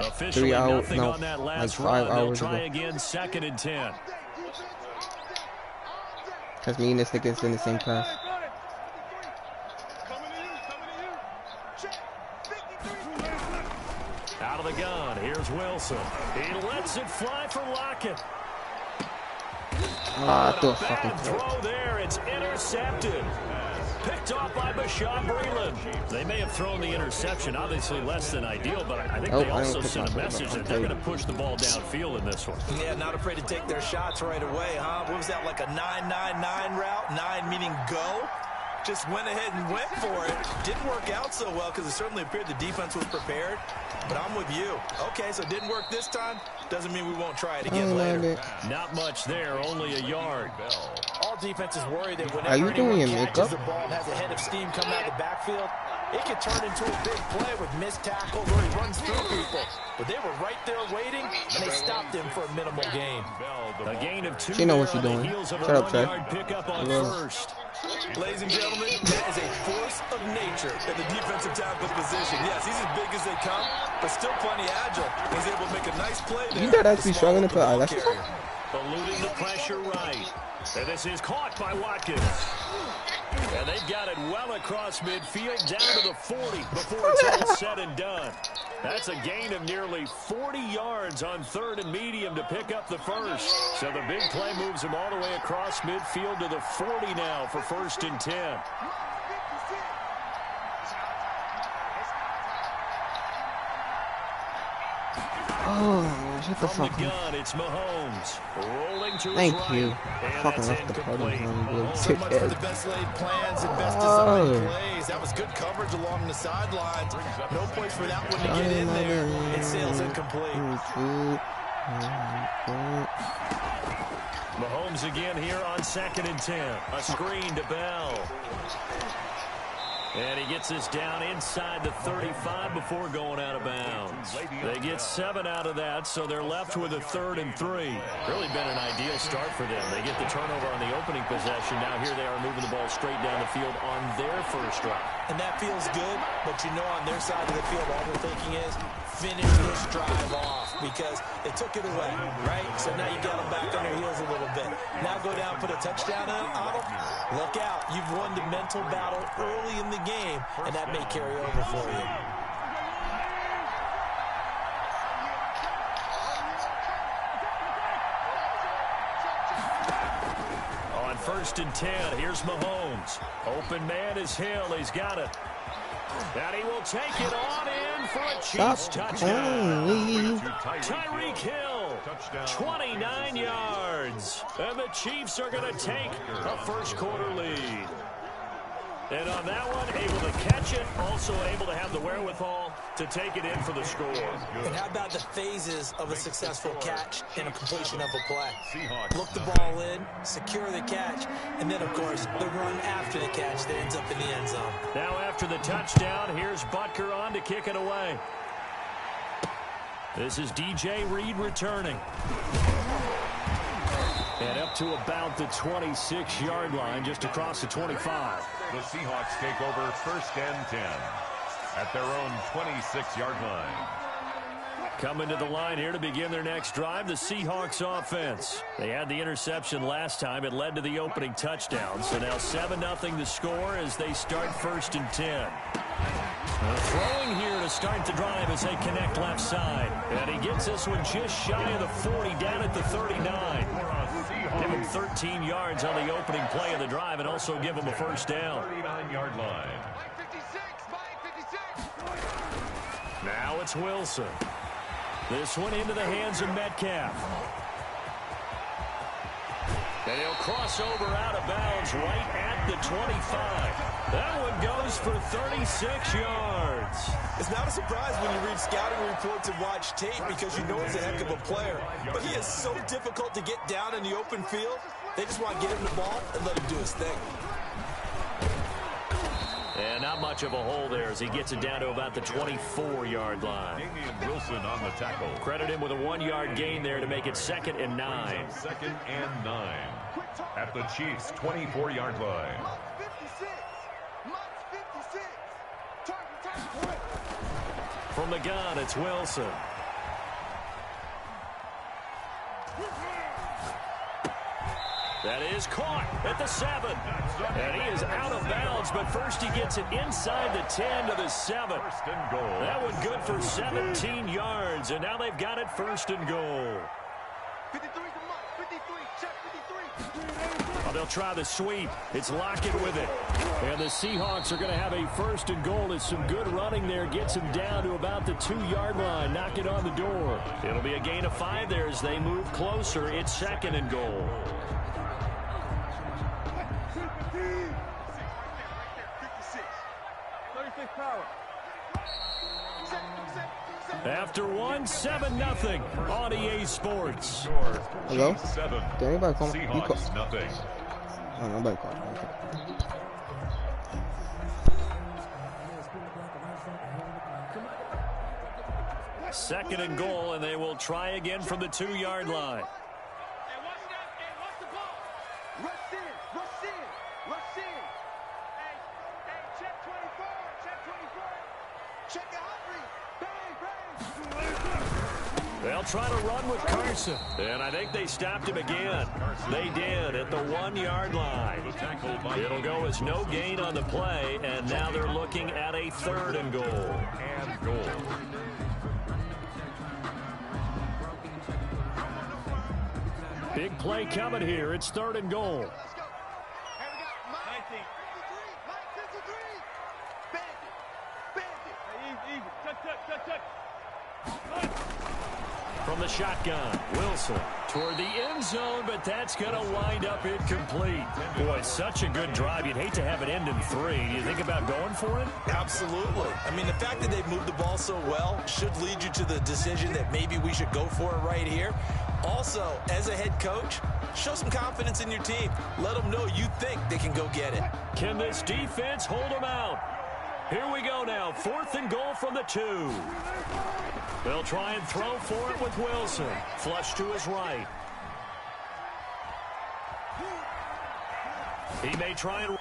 Officially 3 hours, nothing no, on that like last 5 run. They'll hours try ago. again, 2nd and 10. Cause me and this nigga's in the same class. Out of the gun, here's Wilson. He lets it fly for Lockett. Ah, I threw a Bad fucking throw there. It's intercepted. Picked off by Bashaud Breeland. They may have thrown the interception, obviously less than ideal, but I think they also sent a message that they're going to push the ball downfield in this one. Yeah, not afraid to take their shots right away, huh? What was that, like a 9-9-9 route? 9 meaning go? Just went ahead and went for it. Didn't work out so well because it certainly appeared the defense was prepared. But I'm with you. Okay, so it didn't work this time. Doesn't mean we won't try it again later. Not much there, only a yard. All defenses worry that whenever anyone catches the ball and has a head of steam coming out of the backfield, it can turn into a big play with missed tackles or he runs through people. But they were right there waiting, and they stopped him for a minimal gain. A gain of 2 She know what she's doing. Shut up, Trey. Pickup on first. Ladies and gentlemen, that is a force of nature in the defensive tackle position. Yes, he's as big as they come, but still plenty agile. He's able to make a nice play there. You got actually struggling to put eyelashes on? Eluding the pressure right. And this is caught by Watkins. And they've got it well across midfield, down to the 40 before it's all said and done. That's a gain of nearly 40 yards on 3rd and medium to pick up the first. So the big play moves him all the way across midfield to the 40 now for 1st and 10. Oh, shut the From fuck the up. gun, it's Mahomes. Rolling to his Thank right. you. And Fucking that's left the party incomplete. on So much for the best laid plans and best designed plays. That was good coverage along the sidelines. No place for that one to get in there. It sails incomplete. Mahomes again here on 2nd and 10. A screen to Bell. And he gets us down inside the 35 before going out of bounds. They get 7 out of that, so they're left with a 3rd and 3. Really been an ideal start for them. They get the turnover on the opening possession. Now here they are moving the ball straight down the field on their first drive. And that feels good, but you know on their side of the field all they're thinking is finish this drive off because they took it away, right? So now you got them back on their heels a little bit. Now go down, put a touchdown on them. Look out. You've won the mental battle early in the game, and that may carry over for you. On 1st and 10, here's Mahomes. Open man is Hill. He's got it. And he will take it on in for a Chiefs touchdown. Tyreek Hill, 29 yards. And the Chiefs are going to take a first-quarter lead. And on that one, able to catch it, also able to have the wherewithal to take it in for the score. And how about the phases of a successful catch and a completion of a play? Look the ball in, secure the catch, and then, of course, the run after the catch that ends up in the end zone. Now after the touchdown, here's Butker on to kick it away. This is DJ Reed returning. And up to about the 26-yard line, just across the 25. The Seahawks take over 1st and 10 at their own 26-yard line. Coming to the line here to begin their next drive, the Seahawks offense. They had the interception last time. It led to the opening touchdown. So now 7-0 the score as they start 1st and 10. Throwing here to start the drive as they connect left side. And he gets this one just shy of the 40, down at the 39. Give him 13 yards on the opening play of the drive and also give him a first down. 39-yard line. Now it's Wilson. This one into the hands of Metcalf. And he'll cross over out of bounds right at the 25. That one goes for 36 yards. It's not a surprise when you read scouting reports and watch tape because you know he's a heck of a player. But he is so difficult to get down in the open field. They just want to get him the ball and let him do his thing. And not much of a hole there as he gets it down to about the 24-yard line. Wilson on the tackle. Credit him with a 1-yard gain there to make it 2nd and 9. 2nd and 9 at the Chiefs' 24-yard line. From the gun, it's Wilson. That is caught at the 7. And he is out of bounds, but first he gets it inside the 10 to the 7. First and goal. That one good for 17 yards, and now they've got it first and goal. 53, come on, 53, check 53. Well, they'll try the sweep. It's Lockett with it. And the Seahawks are going to have a first and goal. It's some good running there. Gets him down to about the 2-yard line. Knock it on the door. It'll be a gain of 5 there as they move closer. It's second and goal. After one, 7-0 on EA Sports. Hello? 7. Did anybody call me? Seahawks, nothing. Oh, nobody called me. Second and goal, and they will try again from the 2-yard line. They'll try to run with Carson. And I think they stopped him again. They did at the 1-yard line. It'll go as no gain on the play, and now they're looking at a third and goal. And goal. Big play coming here. It's third and goal. From the shotgun, Wilson toward the end zone, but that's going to wind up incomplete. Boy, such a good drive. You'd hate to have it end in 3. Do you think about going for it? Absolutely. I mean, the fact that they've moved the ball so well should lead you to the decision that maybe we should go for it right here. Also, as a head coach, show some confidence in your team. Let them know you think they can go get it. Can this defense hold them out? Here we go now. Fourth and goal from the 2. They'll try and throw for it with Wilson. Flush to his right. He may try and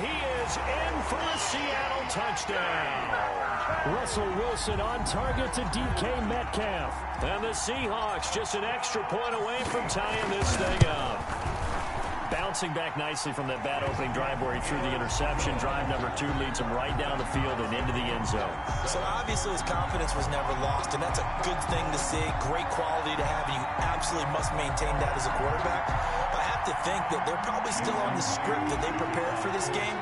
he is in for a Seattle touchdown. Russell Wilson on target to DK Metcalf. And the Seahawks just an extra point away from tying this thing up. Bouncing back nicely from that bad opening drive where he threw the interception. Drive number 2 leads him right down the field and into the end zone. So obviously his confidence was never lost, and that's a good thing to see. Great quality to have, and you absolutely must maintain that as a quarterback. I have to think that they're probably still on the script that they prepared for this game.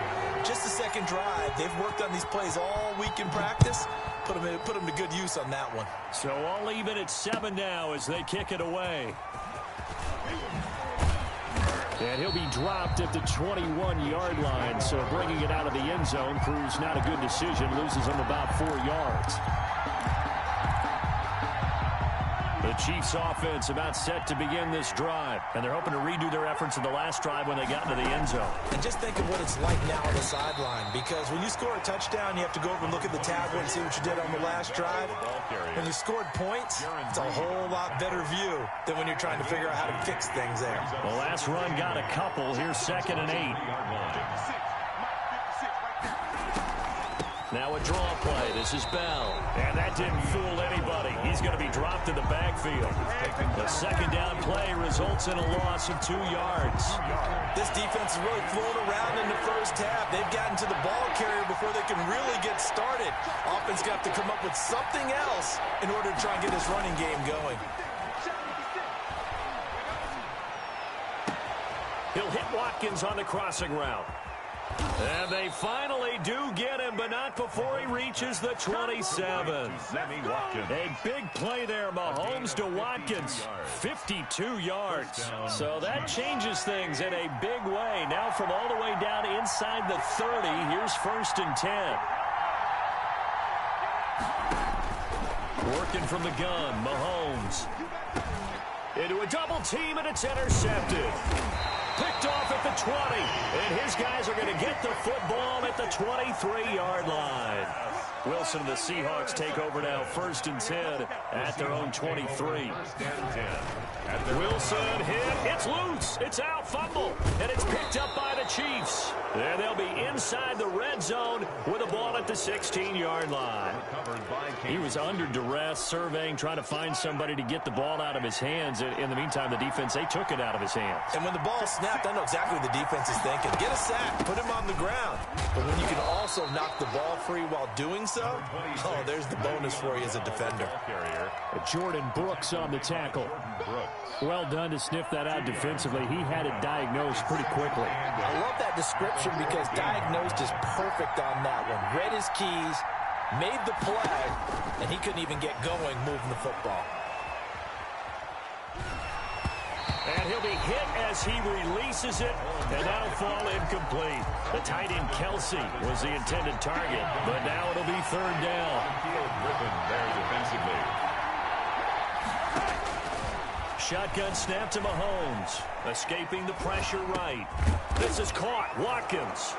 Just the second drive. They've worked on these plays all week in practice. Put them to good use on that one. So all even at 7 now as they kick it away. And he'll be dropped at the 21-yard line, so bringing it out of the end zone proves not a good decision. Loses him about 4 yards. The Chiefs offense about set to begin this drive, and they're hoping to redo their efforts in the last drive when they got into the end zone. And just think of what it's like now on the sideline, because when you score a touchdown, you have to go over and look at the tablet and see what you did on the last drive. When you scored points, it's a whole lot better view than when you're trying to figure out how to fix things there. The last run got a couple. Here's second and 8. Now a draw play. This is Bell. And that didn't fool anybody. He's going to be dropped in the backfield. The second down play results in a loss of 2 yards. This defense is really flown around in the first half. They've gotten to the ball carrier before they can really get started. Offense got to come up with something else in order to try and get this running game going. He'll hit Watkins on the crossing route. And they finally do get him, but not before he reaches the 27. A big play there, Mahomes to Watkins, 52 yards. So that changes things in a big way. Now from all the way down inside the 30, here's first and 10. Working from the gun, Mahomes. Into a double team, and it's intercepted. Picked off at the 20, and his guys are going to get the football at the 23-yard line. Wilson and the Seahawks take over now, 1st and 10 at their own 23. 1st and 10. Wilson hit. It's loose. It's out. Fumble. And it's picked up by the Chiefs. And they'll be inside the red zone with a ball at the 16-yard line. He was under duress, surveying, trying to find somebody to get the ball out of his hands. In the meantime, the defense, they took it out of his hands. And when the ball snapped, I know exactly what the defense is thinking. Get a sack. Put him on the ground. But when you can also knock the ball free while doing so, oh, there's the bonus for you as a defender. Jordan Brooks on the tackle. Well done to sniff that out defensively. He had it diagnosed pretty quickly. I love that description because diagnosed is perfect on that one. Read his keys, made the play, and he couldn't even get going moving the football. And he'll be hit as he releases it, and that'll fall incomplete. The tight end Kelsey was the intended target, but now it'll be 3rd down. Griffin there defensively. Shotgun snap to Mahomes, escaping the pressure right. This is caught. Watkins.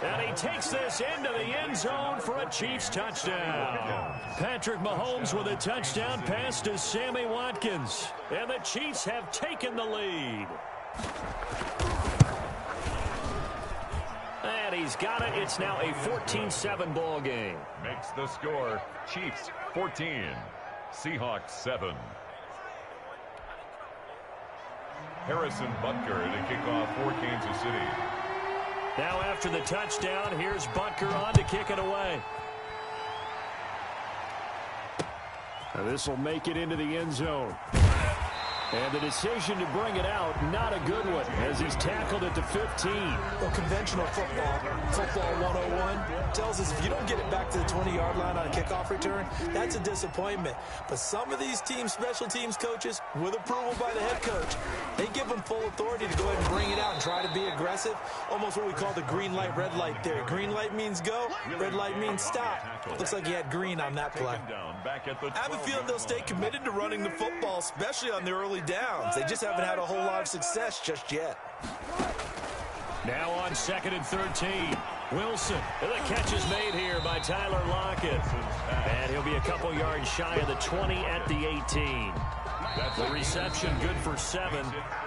And he takes this into the end zone for a Chiefs touchdown. Patrick Mahomes with a touchdown pass to Sammy Watkins. And the Chiefs have taken the lead. And he's got it. It's now a 14-7 ball game. Makes the score. Chiefs 14. Seahawks 7. Harrison Butker to kick off for Kansas City. Now after the touchdown, here's Butker on to kick it away. Now this will make it into the end zone. And the decision to bring it out, not a good one, as he's tackled at the 15. Well, conventional football 101, tells us if you don't get it back to the 20-yard line on a kickoff return, that's a disappointment. But some of these teams, special teams coaches, with approval by the head coach, they give them full authority to go ahead and bring it out and try to be aggressive. Almost what we call the green light, red light theory. Green light means go, red light means stop. Looks like he had green on that play. I have a feeling they'll stay committed to running the football, especially on the early downs. They just haven't had a whole lot of success just yet. Now on 2nd and 13. Wilson. And the catch is made here by Tyler Lockett. And he'll be a couple yards shy of the 20 at the 18. The reception good for 7.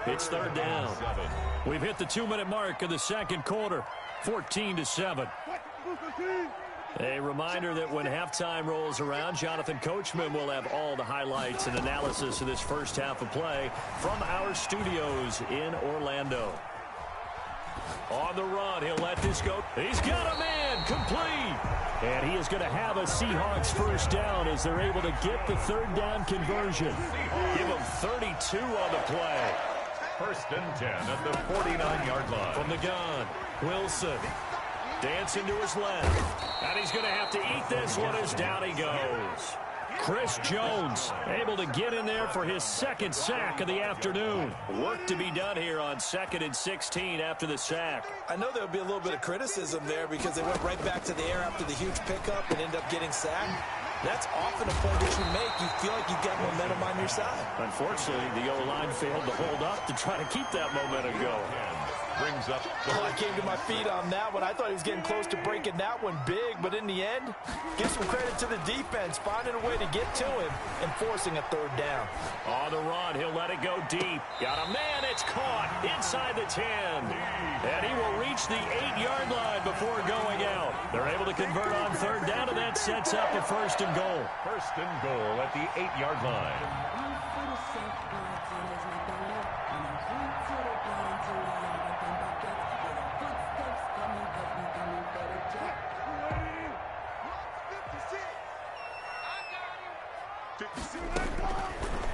It's 3rd down. We've hit the 2-minute mark of the 2nd quarter. 14-7. A reminder that when halftime rolls around, Jonathan Coachman will have all the highlights and analysis of this first half of play from our studios in Orlando. On the run, he'll let this go. He's got a man, complete. And he is going to have a Seahawks first down as they're able to get the 3rd down conversion. Give him 32 on the play. 1st and 10 at the 49-yard line. From the gun, Wilson. Dancing to his left. And he's going to have to eat this one as down he goes. Chris Jones able to get in there for his 2nd sack of the afternoon. Work to be done here on 2nd and 16 after the sack. I know there'll be a little bit of criticism there because they went right back to the air after the huge pickup and ended up getting sacked. That's often a point that you make. You feel like you've got momentum on your side. Unfortunately, the O-line failed to hold up to try to keep that momentum going. Brings up. I came to my feet on that one. I thought he was getting close to breaking that one big, but in the end, give some credit to the defense, finding a way to get to him and forcing a 3rd down. On the run, he'll let it go deep. Got a man, it's caught inside the 10. And he will reach the 8-yard line before going out. They're able to convert on 3rd down, and that sets up a 1st and goal. 1st and goal at the 8-yard line.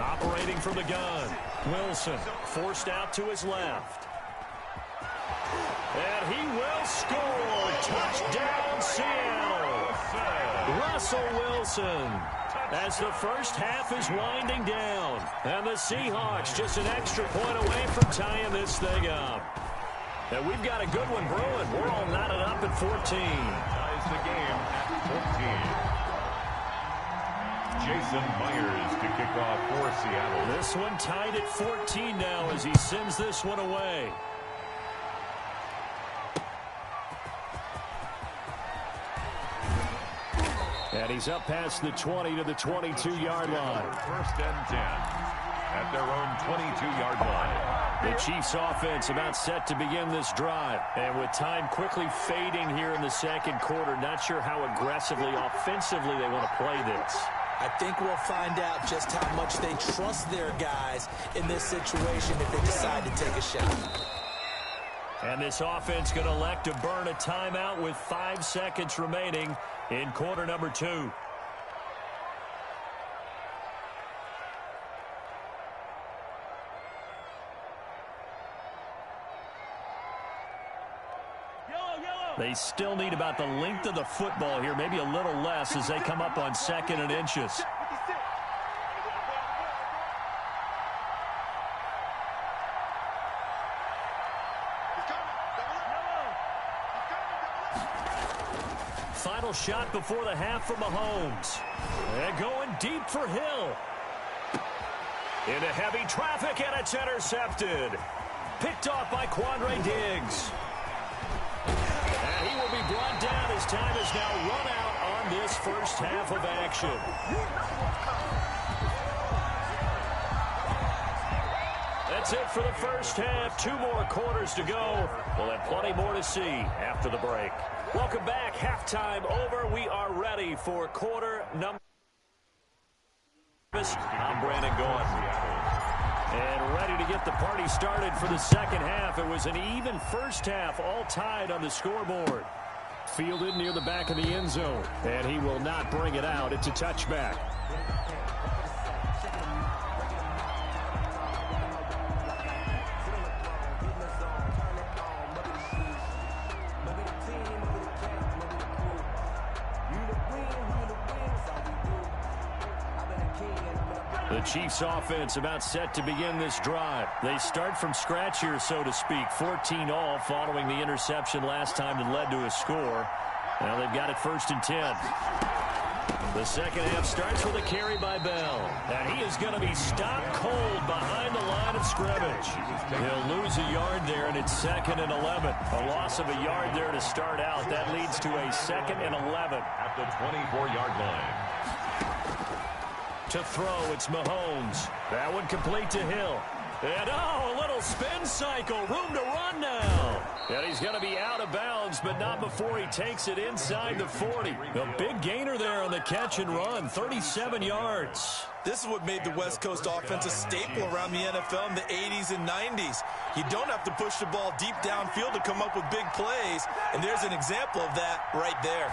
Operating from the gun, Wilson forced out to his left. And he will score. Touchdown, Seattle. Russell Wilson. As the first half is winding down. And the Seahawks just an extra point away from tying this thing up. And we've got a good one brewing. We're all knotted up at 14. Ties the game at 14. Jason Myers to kick off for Seattle. This one tied at 14 now as he sends this one away. And he's up past the 20 to the 22-yard line. First and 10 at their own 22-yard line. The Chiefs offense about set to begin this drive. And with time quickly fading here in the second quarter, not sure how aggressively, offensively they want to play this. I think we'll find out just how much they trust their guys in this situation if they decide to take a shot. And this offense going to elect to burn a timeout with 5 seconds remaining in quarter number 2. They still need about the length of the football here, maybe a little less as they come up on 2nd and inches. Final shot before the half for Mahomes. And going deep for Hill. Into heavy traffic, and it's intercepted. Picked off by Quandre Diggs. And he will be brought down as time is now run out on this first half of action. That's it for the first half. 2 more quarters to go. We'll have plenty more to see after the break. Welcome back. Halftime over. We are ready for quarter number. I'm Brandon Gordon. And ready to get the party started for the second half. It was an even first half, all tied on the scoreboard. Fielded near the back of the end zone. And he will not bring it out. It's a touchback. The Chiefs offense about set to begin this drive. They start from scratch here, so to speak. 14 all following the interception last time that led to a score. Now they've got it 1st and 10. The second half starts with a carry by Bell. And he is going to be stopped cold behind the line of scrimmage. He'll lose a yard there, and it's 2nd and 11. A loss of a yard there to start out. That leads to a 2nd and 11. At the 24-yard line. To throw, it's Mahomes. That one complete to Hill. And, oh, a little spin cycle. Room to run now. And he's going to be out of bounds, but not before he takes it inside the 40. A big gainer there on the catch and run. 37 yards. This is what made the West Coast offense a staple around the NFL in the 80s and 90s. You don't have to push the ball deep downfield to come up with big plays, and there's an example of that right there.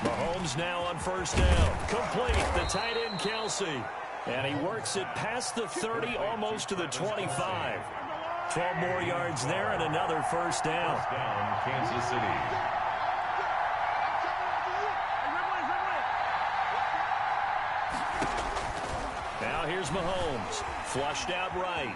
Mahomes now on 1st down. Complete, the tight end Kelsey. And he works it past the 30, almost to the 25. 12 more yards there and another 1st down. First down, Kansas City. Now here's Mahomes. Flushed out right.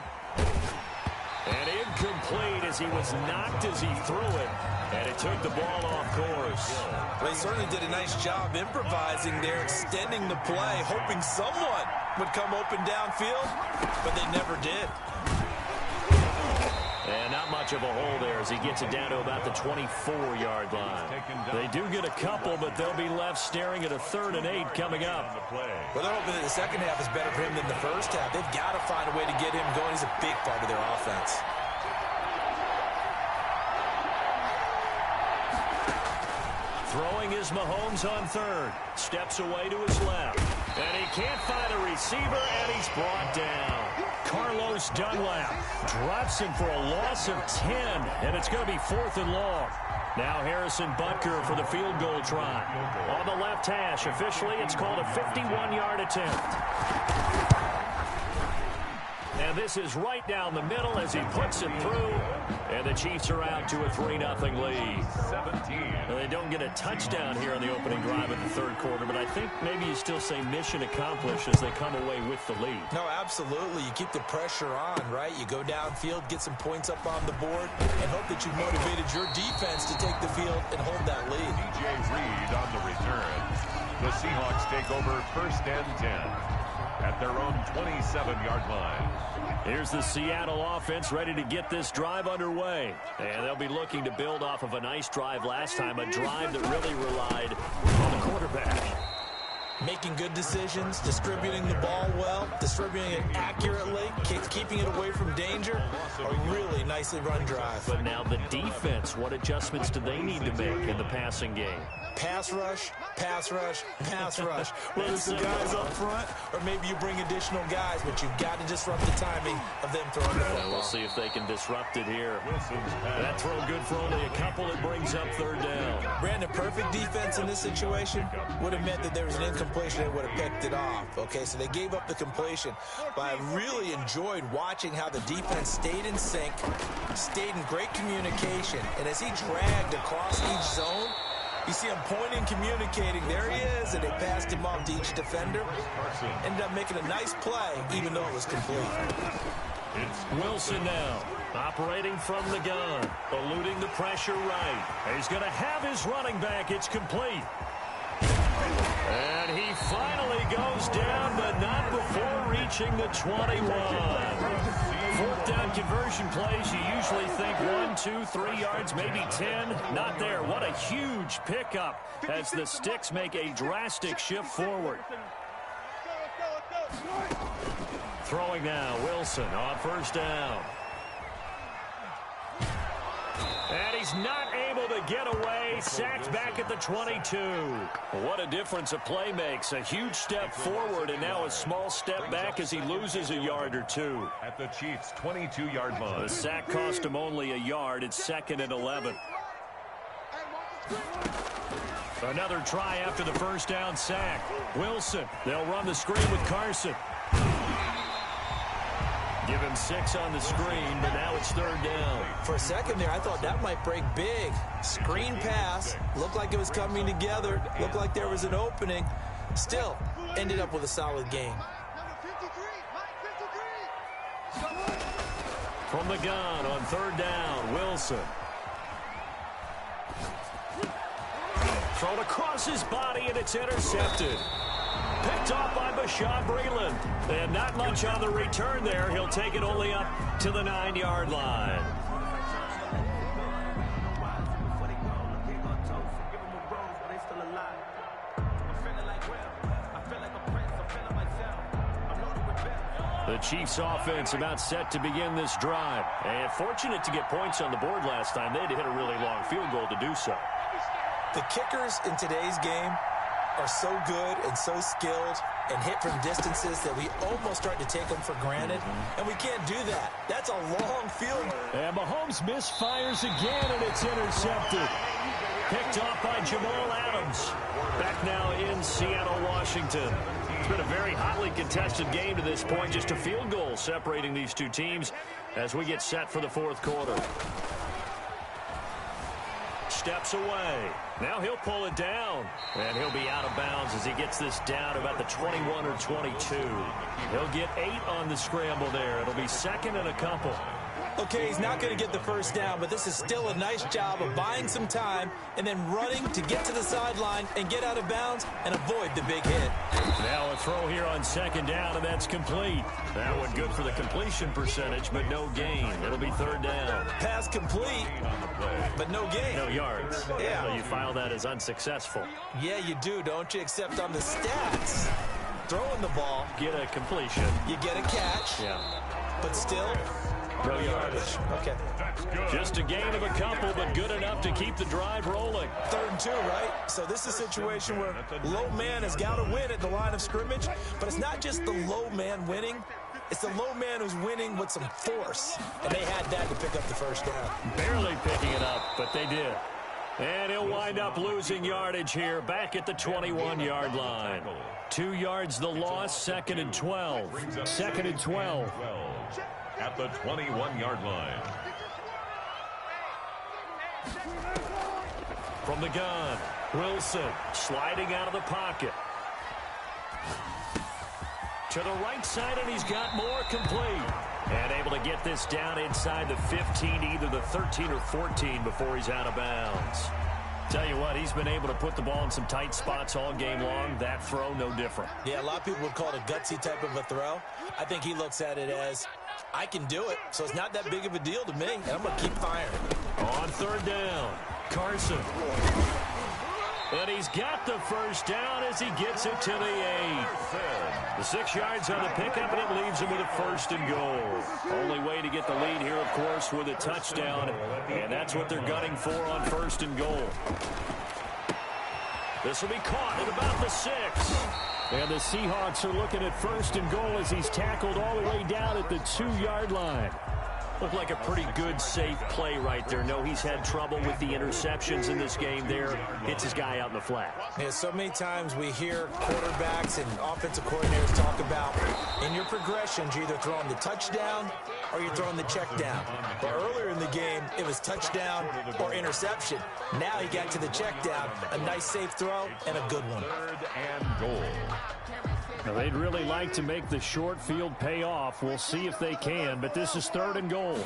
And incomplete as he was knocked as he threw it. And it took the ball off course. Well, he certainly did a nice job improvising there, extending the play, hoping someone would come open downfield, but they never did. And not much of a hole there as he gets it down to about the 24-yard line. They do get a couple, but they'll be left staring at a 3rd and 8 coming up. Well, they're hoping that the second half is better for him than the first half. They've got to find a way to get him going. He's a big part of their offense. Throwing is Mahomes on 3rd. Steps away to his left. And he can't find a receiver, and he's brought down. Carlos Dunlap drops him for a loss of 10, and it's going to be 4th and long. Now Harrison Butker for the field goal try. On the left hash, officially it's called a 51-yard attempt. And this is right down the middle as he puts it through. And the Chiefs are out to a 3-0 lead. 17. Now, they don't get a touchdown here in the opening drive of the 3rd quarter, but I think maybe you still say mission accomplished as they come away with the lead. No, absolutely. You keep the pressure on, right? You go downfield, get some points up on the board, and hope that you've motivated your defense to take the field and hold that lead. DJ Reed on the return. The Seahawks take over 1st and 10 at their own 27-yard line. Here's the Seattle offense ready to get this drive underway. And they'll be looking to build off of a nice drive last time, a drive that really relied on the quarterback. back. Making good decisions, distributing the ball well, distributing it accurately, keeping it away from danger. A really nicely run drive. But now the defense, what adjustments do they need to make in the passing game? Pass rush, pass rush, pass rush. Whether it's the guys up front or maybe you bring additional guys, but you've got to disrupt the timing of them throwing the football. We'll see if they can disrupt it here. That throw good for only a couple. It brings up third down. Brandon, perfect defense in this situation would have meant that there was an incompletion. They would have picked it off. Okay, so they gave up the completion. But I really enjoyed watching how the defense stayed in sync, stayed in great communication. And as he dragged across each zone, you see him pointing, communicating. There he is, and they passed him off to each defender. Ended up making a nice play, even though it was complete. Wilson now, operating from the gun, eluding the pressure right. He's going to have his running back. It's complete. And he finally goes down, but not before reaching the 21. Fourth down conversion plays, you usually think 1, 2, 3 yards, maybe 10. Not there. What a huge pickup as the Sticks make a drastic shift forward. Throwing now, Wilson on first down. And he's not able to get away. Sacked back at the 22. What a difference a play makes. A huge step forward and now a small step back as he loses a yard or two. At the Chiefs' 22-yard line. The sack cost him only a yard. It's 2nd and 11. Another try after the first down sack. Wilson, they'll run the screen with Carson. Give him 6 on the screen, but now it's third down. For a second there, I thought that might break big. Screen pass. Looked like it was coming together. Looked like there was an opening. Still, ended up with a solid game. From the gun on third down, Wilson. Thrown across his body, and it's intercepted. Picked off by Bashaud Breeland. And not much on the return there. He'll take it only up to the 9-yard line. The Chiefs offense about set to begin this drive. And fortunate to get points on the board last time. They had to hit a really long field goal to do so. The kickers in today's game are so good and so skilled and hit from distances that we almost start to take them for granted, and we can't do that. That's a long field. And Mahomes misfires again, and it's intercepted. Picked off by Jamal Adams. Back now in Seattle, Washington. It's been a very hotly contested game to this point. Just a field goal separating these two teams as we get set for the fourth quarter. Steps away. Now he'll pull it down. And he'll be out of bounds as he gets this down about the 21 or 22. He'll get 8 on the scramble there. It'll be 2nd and a couple. Okay, he's not going to get the first down, but this is still a nice job of buying some time and then running to get to the sideline and get out of bounds and avoid the big hit. Now a throw here on 2nd down, and that's complete. That one good for the completion percentage, but no gain. It'll be 3rd down. Pass complete, but no gain. No yards. Yeah. So you file that as unsuccessful. Yeah, you do, don't you? Except on the stats. Throwing the ball. Get a completion. You get a catch. Yeah. But still, no yardage. Okay. Just a gain of a couple, but good enough to keep the drive rolling. 3rd and 2, right? So this is a situation where low man has got to win at the line of scrimmage, but it's not just the low man winning. It's the low man who's winning with some force, and they had that to pick up the first down. Barely picking it up, but they did. And he'll wind up losing yardage here back at the 21-yard line. 2 yards the loss, 2nd and 12. 2nd and 12. At the 21-yard line. From the gun, Wilson sliding out of the pocket. To the right side, and he's got more complete. And able to get this down inside the 15, either the 13 or 14 before he's out of bounds. Tell you what, he's been able to put the ball in some tight spots all game long. That throw, no different. Yeah, a lot of people would call it a gutsy type of a throw. I think he looks at it as, I can do it, so it's not that big of a deal to me, and I'm going to keep firing. On 3rd down, Carson. And he's got the first down as he gets it to the 8. The 6 yards on the pickup, and it leaves him with a 1st and goal. Only way to get the lead here, of course, with a touchdown. And that's what they're gunning for on 1st and goal. This will be caught at about the 6. And the Seahawks are looking at 1st and goal as he's tackled all the way down at the 2-yard line. Looked like a pretty good, safe play right there. No, he's had trouble with the interceptions in this game there. Hits his guy out in the flat. Yeah, so many times we hear quarterbacks and offensive coordinators talk about in your progressions, you're either throwing the touchdown or you're throwing the check down. But earlier in the game, it was touchdown or interception. Now he got to the check down, a nice safe throw, and a good one. 3rd and goal. Now, they'd really like to make the short field pay off. We'll see if they can, but this is 3rd and goal.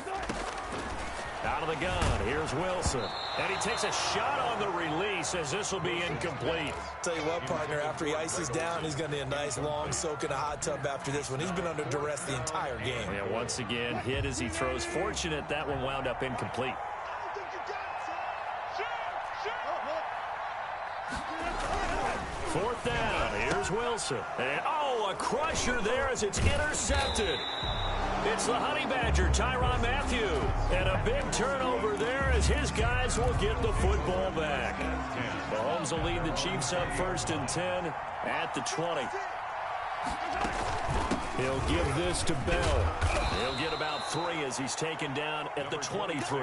Out of the gun, here's Wilson. And he takes a shot on the release as this will be incomplete. Tell you what, partner, after he ices down, he's going to need a nice long soak in a hot tub after this one. He's been under duress the entire game. Yeah, once again, hit as he throws. Fortunate that one wound up incomplete. 4th down. Here's Wilson. And, a crusher there as it's intercepted. It's the Honey Badger, Tyrann Mathieu. And a big turnover there as his guys will get the football back. Mahomes will lead the Chiefs up 1st and 10 at the 20. He'll give this to Bell. He'll get about 3 as he's taken down at the 23.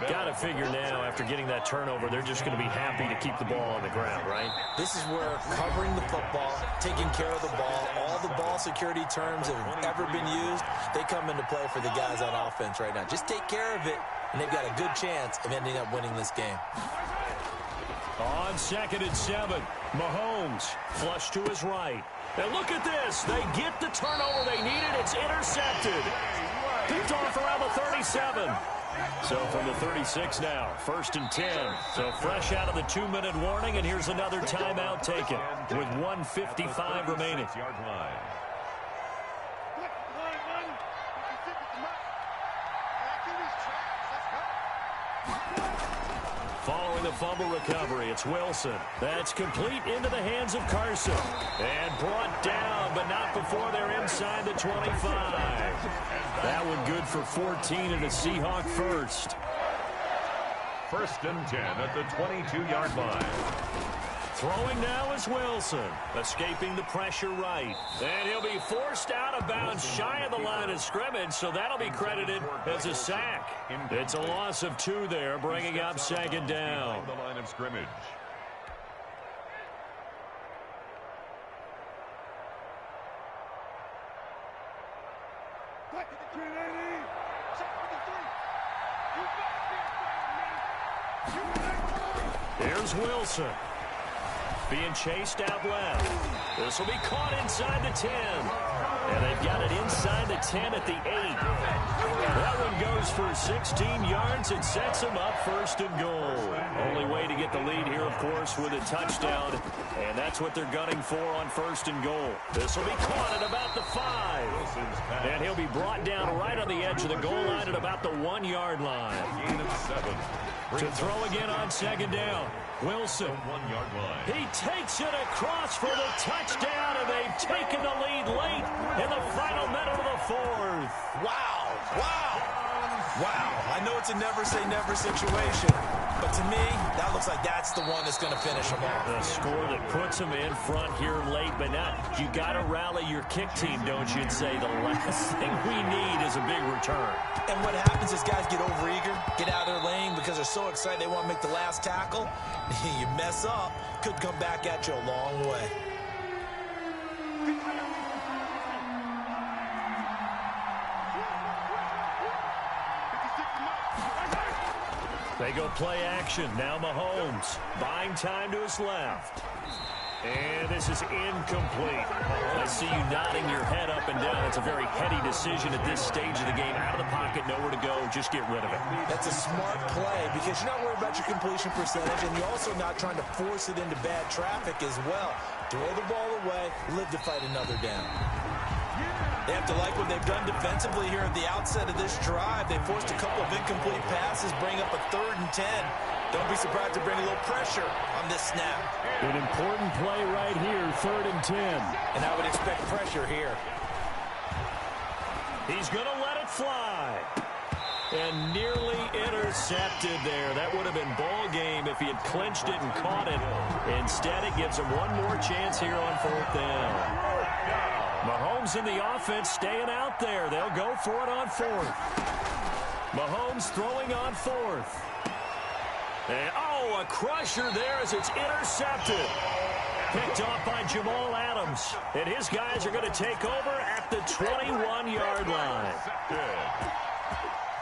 Got to figure now, after getting that turnover, they're just going to be happy to keep the ball on the ground, right? This is where covering the football, taking care of the ball, all the ball security terms that have ever been used, they come into play for the guys on offense right now. Just take care of it, and they've got a good chance of ending up winning this game. On 2nd and 7, Mahomes flush to his right. And look at this. They get the turnover they needed. It's intercepted. Picked off around the 37. So from the 36 now, 1st and 10. So fresh out of the 2-minute warning, and here's another timeout taken with 1:55 remaining. Following the fumble recovery, it's Wilson. That's complete into the hands of Carson. And brought down, but not before they're inside the 25. That one good for 14 and a Seahawk 1st. 1st and 10 at the 22-yard line. Throwing now is Wilson, escaping the pressure right. And he'll be forced out of bounds shy of the line of scrimmage, so that'll be credited as a sack. It's a loss of 2 there, bringing up 2nd down. The line of scrimmage. Here's Wilson. Being chased out left. This will be caught inside the 10. And they've got it inside the 10 at the 8. That one goes for 16 yards. It sets them up 1st and goal. Only way to get the lead here, of course, with a touchdown. And that's what they're gunning for on 1st and goal. This will be caught at about the 5. And he'll be brought down right on the edge of the goal line at about the 1-yard line. Gain of 7. To throw again on 2nd down. Wilson. 1-yard line. He takes it across for the touchdown, and they've taken the lead late in the final minute of the 4th. Wow. Wow. Wow. I know it's a never-say-never situation, but to me, that looks like that's the one that's going to finish them off. The score that puts them in front here late, but not. You got to rally your kick team, don't you, and say the last thing we need is a big return. And what happens is guys get overeager, get out of their lane because they're so excited they want to make the last tackle. You mess up, could come back at you a long way. They go play action. Now Mahomes buying time to his left. And this is incomplete. I see you nodding your head up and down. It's a very heady decision at this stage of the game. Out of the pocket, nowhere to go. Just get rid of it. That's a smart play because you're not worried about your completion percentage, and you're also not trying to force it into bad traffic as well. Throw the ball away, live to fight another down. They have to like what they've done defensively here at the outset of this drive. They forced a couple of incomplete passes, bring up a 3rd and 10. Don't be surprised to bring a little pressure on this snap. An important play right here, 3rd and 10. And I would expect pressure here. He's going to let it fly. And nearly intercepted there. That would have been ball game if he had clinched it and caught it. Instead, it gives him one more chance here on 4th down. Mahomes and the offense staying out there. They'll go for it on 4th. Mahomes throwing on 4th. And, oh, a crusher there as it's intercepted. Picked off by Jamal Adams. And his guys are going to take over at the 21-yard line.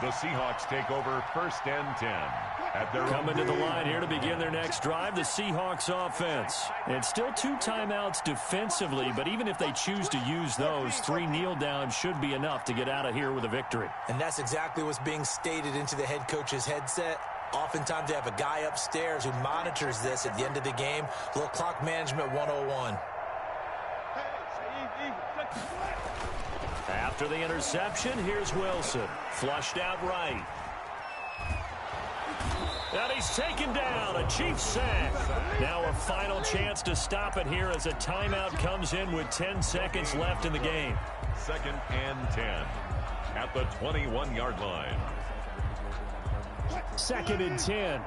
The Seahawks take over 1st and 10. Coming to the line here to begin their next drive, the Seahawks offense. And still 2 timeouts defensively, but even if they choose to use those, 3 kneel downs should be enough to get out of here with a victory. And that's exactly what's being stated into the head coach's headset. Oftentimes they have a guy upstairs who monitors this at the end of the game. A little clock management 101. After the interception, here's Wilson. Flushed out right. And he's taken down. A Chiefs sack. Now a final chance to stop it here as a timeout comes in with 10 seconds left in the game. 2nd and 10 at the 21-yard line. 2nd and 10.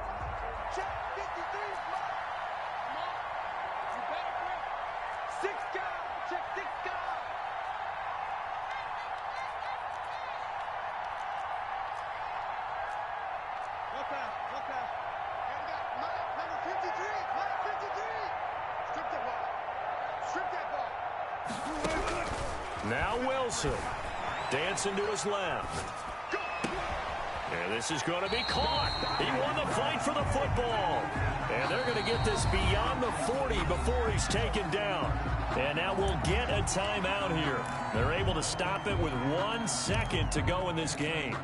Now Wilson dancing to his left. And this is going to be caught. He won the fight for the football. And they're going to get this beyond the 40 before he's taken down. And now we'll get a timeout here. They're able to stop it with 1 second to go in this game.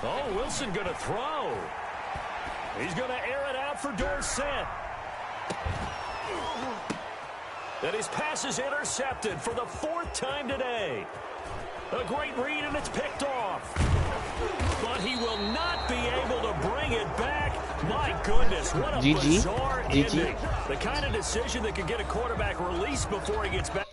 Oh, Wilson going to throw. He's going to air it out for Dorsett. And his pass is intercepted for the 4th time today. A great read, and it's picked off. But he will not be able to bring it back. My goodness, what a bizarre ending. The kind of decision that could get a quarterback released before he gets back.